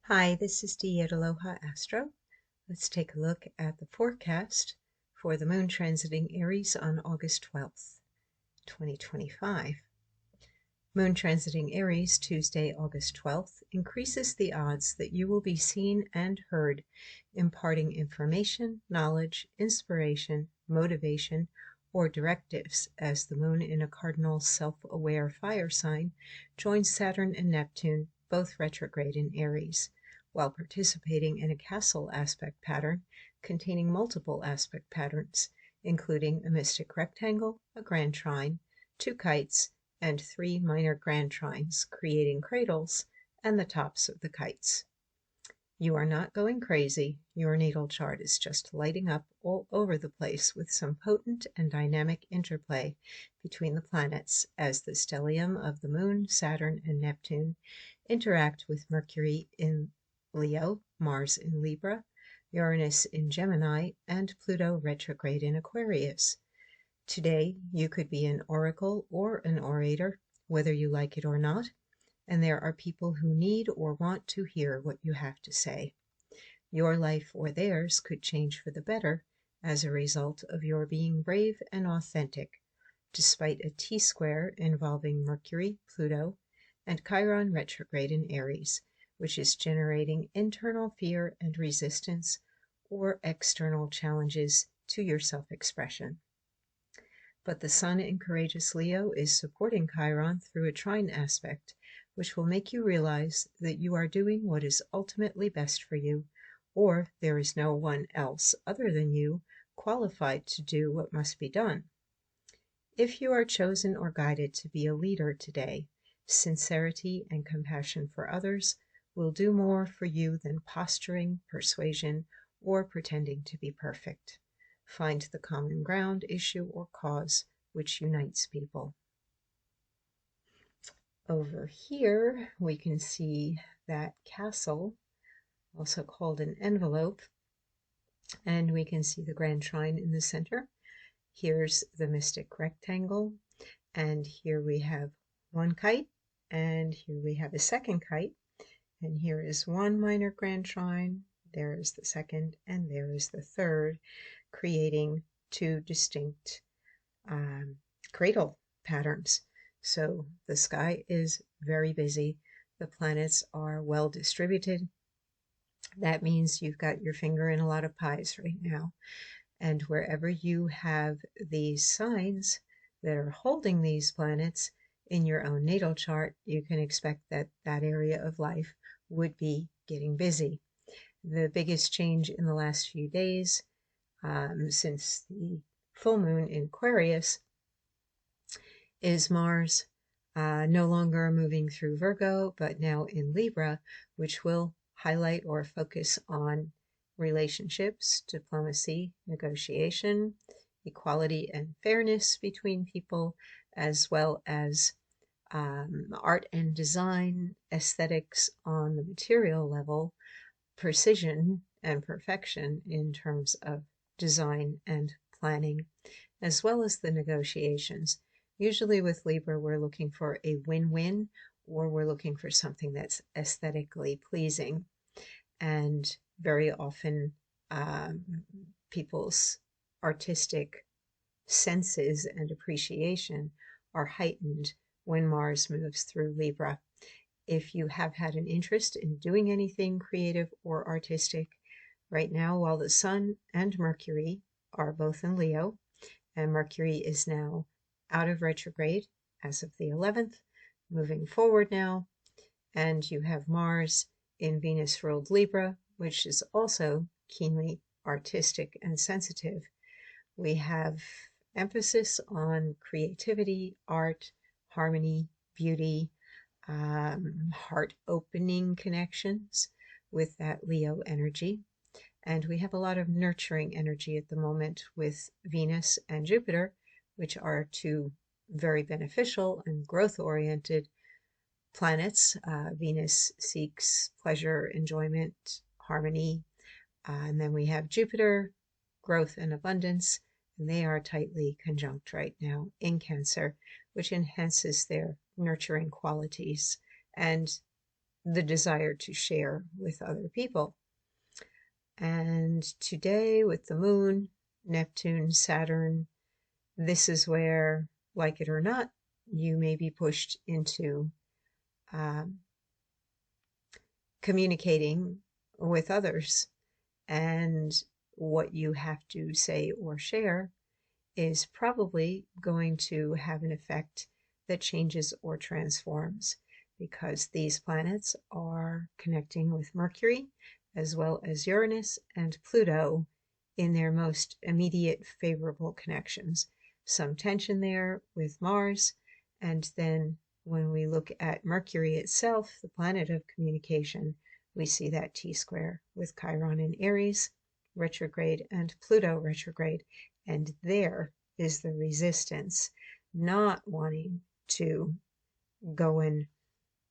Hi, this is Dee at Aloha Astro. Let's take a look at the forecast for the moon transiting Aries on August 12th, 2025. Moon transiting Aries Tuesday, August 12th increases the odds that you will be seen and heard, imparting information, knowledge, inspiration, motivation, or directives as the moon in a cardinal self-aware fire sign joins Saturn and Neptune, both retrograde in Aries, while participating in a castle aspect pattern containing multiple aspect patterns, including a mystic rectangle, a grand trine, two kites, and three minor grand trines, creating cradles and the tops of the kites. You are not going crazy. Your natal chart is just lighting up all over the place with some potent and dynamic interplay between the planets as the stellium of the Moon, Saturn, and Neptune interact with Mercury in Leo, Mars in Libra, Uranus in Gemini, and Pluto retrograde in Aquarius. Today, you could be an oracle or an orator, whether you like it or not, and there are people who need or want to hear what you have to say. Your life or theirs could change for the better as a result of your being brave and authentic, despite a T-square involving Mercury, Pluto, and Chiron retrograde in Aries, which is generating internal fear and resistance or external challenges to your self-expression. But the Sun in courageous Leo is supporting Chiron through a trine aspect, which will make you realize that you are doing what is ultimately best for you, or there is no one else other than you qualified to do what must be done. If you are chosen or guided to be a leader today, sincerity and compassion for others will do more for you than posturing, persuasion, or pretending to be perfect. Find the common ground, issue, or cause which unites people. Over here, we can see that castle, also called an envelope, and we can see the grand trine in the center. Here's the mystic rectangle, and here we have one kite, and here we have a second kite, and here is one minor grand trine, there is the second, and there is the third, creating two distinct cradle patterns. So the sky is very busy. The planets are well distributed. That means you've got your finger in a lot of pies right now. And wherever you have these signs that are holding these planets in your own natal chart, you can expect that that area of life would be getting busy. The biggest change in the last few days since the full moon in Aquarius is Mars no longer moving through Virgo, but now in Libra, which will highlight or focus on relationships, diplomacy, negotiation, equality and fairness between people, as well as art and design, aesthetics on the material level, precision and perfection in terms of design and planning, as well as the negotiations. Usually with Libra, we're looking for a win-win, or we're looking for something that's aesthetically pleasing. And very often people's artistic senses and appreciation are heightened when Mars moves through Libra. If you have had an interest in doing anything creative or artistic, right now, while the Sun and Mercury are both in Leo, and Mercury is now out of retrograde as of the 11th, moving forward now, and you have Mars in Venus-ruled Libra, which is also keenly artistic and sensitive. We have emphasis on creativity, art, harmony, beauty, heart-opening connections with that Leo energy. And we have a lot of nurturing energy at the moment with Venus and Jupiter, which are two very beneficial and growth-oriented planets. Venus seeks pleasure, enjoyment, harmony. And then we have Jupiter, growth and abundance. And they are tightly conjunct right now in Cancer, which enhances their nurturing qualities and the desire to share with other people. And today, with the moon, Neptune, Saturn, this is where, like it or not, you may be pushed into um, communicating with others. And what you have to say or share is probably going to have an effect that changes or transforms, because these planets are connecting with Mercury as well as Uranus and Pluto in their most immediate favorable connections. Some tension there with Mars, and then when we look at Mercury itself, the planet of communication, we see that T-square with Chiron in Aries retrograde and Pluto retrograde. And there is the resistance, not wanting to go and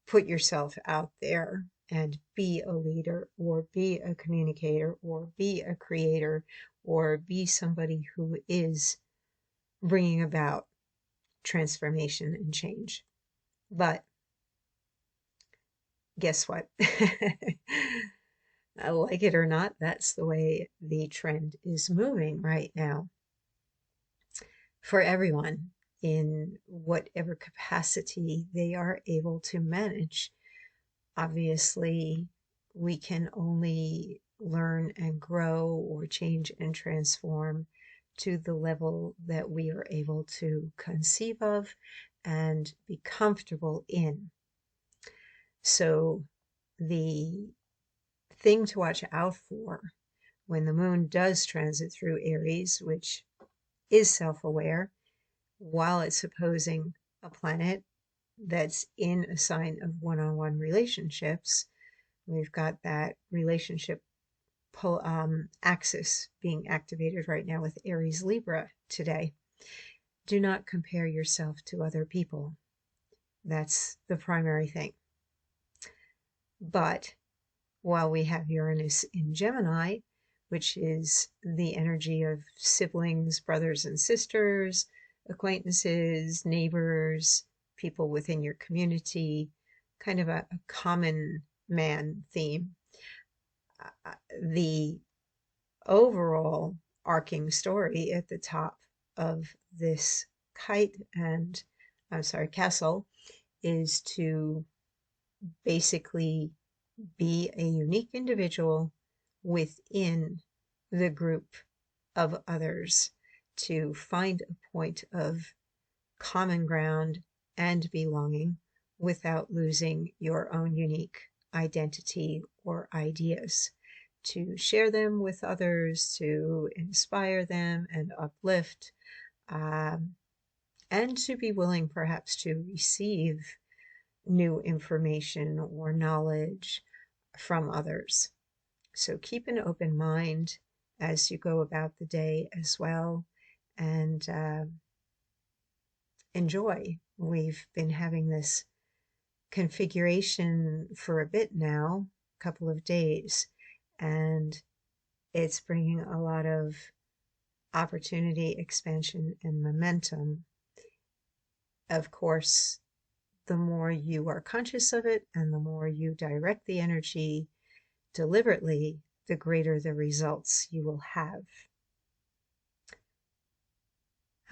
put yourself out there and be a leader or be a communicator or be a creator or be somebody who is bringing about transformation and change. But guess what? Like it or not, that's the way the trend is moving right now for everyone in whatever capacity they are able to manage. Obviously, we can only learn and grow or change and transform to the level that we are able to conceive of and be comfortable in. So the thing to watch out for when the moon does transit through Aries, which is self-aware, while it's opposing a planet that's in a sign of one-on-one relationships, we've got that relationship axis being activated right now with Aries Libra today. Do not compare yourself to other people. That's the primary thing. But while we have Uranus in Gemini, which is the energy of siblings, brothers and sisters, acquaintances, neighbors, people within your community, kind of a common man theme. The overall arcing story at the top of this castle is to basically be a unique individual within the group of others, to find a point of common ground and belonging without losing your own unique identity or ideas, to share them with others, to inspire them and uplift, and to be willing perhaps to receive new information or knowledge from others. So keep an open mind as you go about the day as well, and enjoy. We've been having this configuration for a bit now, a couple of days, and it's bringing a lot of opportunity, expansion, and momentum. Of course, the more you are conscious of it and the more you direct the energy deliberately, the greater the results you will have.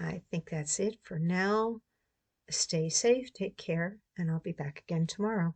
I think that's it for now. Stay safe, take care, and I'll be back again tomorrow.